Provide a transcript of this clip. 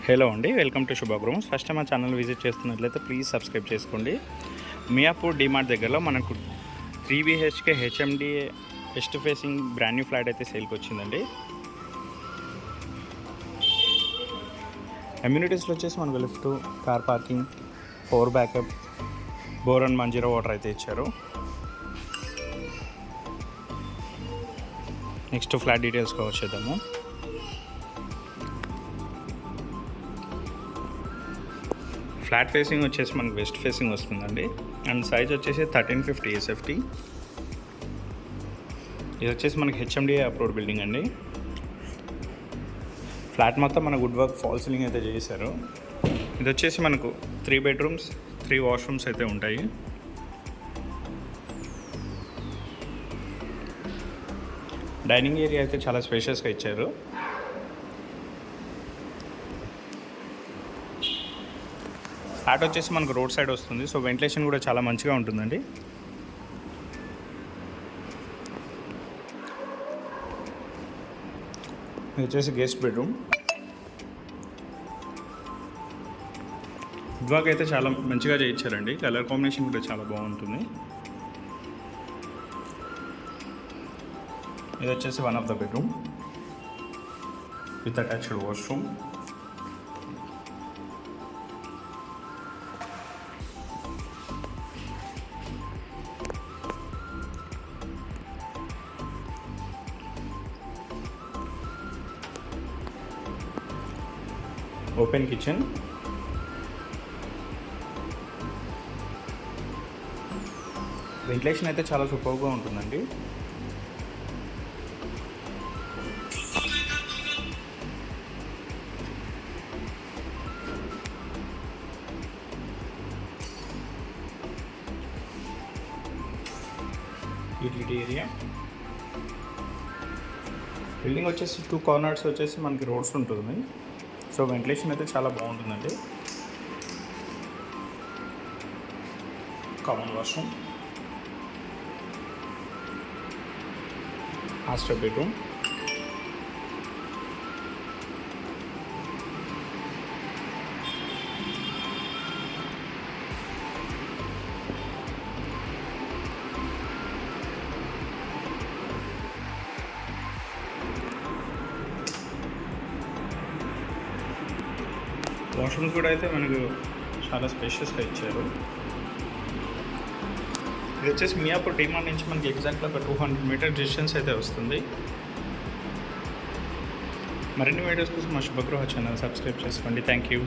Hello అండి, welcome to Shubhagruham. First time మా channel visit చేస్తున్నట్లయితే ప్లీజ్ సబ్స్క్రైబ్ చేసుకోండి. మియాపూర్ డిమార్ట్ దగ్గరలో మనకు 3 BHK HMD west facing brand new flat అయితే సేల్కి వచ్చిందండి. అమ్యూనిటీస్లో వచ్చేసి మనకు lift, car parking, power backup, bore and Manjira water అయితే ఇచ్చారు. నెక్స్ట్ ఫ్లాట్ డీటెయిల్స్కి వచ్చేద్దాము. ఫ్లాట్ ఫేసింగ్ వచ్చేసి మనకు వెస్ట్ ఫేసింగ్ వస్తుందండి. అండ్ సైజ్ వచ్చేసి 1350 SFT. ఇది వచ్చేసి మనకి హెచ్ఎండిఏ అప్రూవ్డ్ బిల్డింగ్ అండి. ఫ్లాట్ మొత్తం మన వుడ్ వర్క్ ఫాల్ సీలింగ్ అయితే చేశారు. ఇది వచ్చేసి మనకు 3 bedrooms 3 washrooms అయితే ఉంటాయి. డైనింగ్ ఏరియా అయితే చాలా స్పేషియస్గా ఇచ్చారు. ఫ్లాట్ వచ్చేసి మనకు రోడ్ సైడ్ వస్తుంది, సో వెంటిలేషన్ కూడా చాలా మంచిగా ఉంటుందండి. ఇది వచ్చేసి గెస్ట్ బెడ్రూమ్. వుడ్ అయితే చాలా మంచిగా చేయించారండి. కలర్ కాంబినేషన్ కూడా చాలా బాగుంటుంది. ఇది వచ్చేసి one of the bedroom with attached washroom. Open kitchen, ventilation అయితే చాలా సూపర్గా ఉంటుందండి. యూటిలిటీ ఏరియా, బిల్డింగ్ వచ్చేసి 2 కార్నర్స్ వచ్చేసి మనకి రోడ్స్ ఉంటుంది, సో వెంటిలేషన్ అయితే చాలా బాగుంటుందండి. Common washroom, master bedroom, washrooms కూడా అయితే మనకు చాలా స్పేషియస్గా ఇచ్చారు. ఇది వచ్చేసి మియాపూర్ డిమార్ట్ నుంచి మనకి ఎగ్జాక్ట్గా ఒక 200 meter డిస్టెన్స్ అయితే వస్తుంది. మరిన్ని వీడియోస్ కోసం మా శుభగృహ ఛానల్ సబ్స్క్రైబ్ చేసుకోండి. Thank you.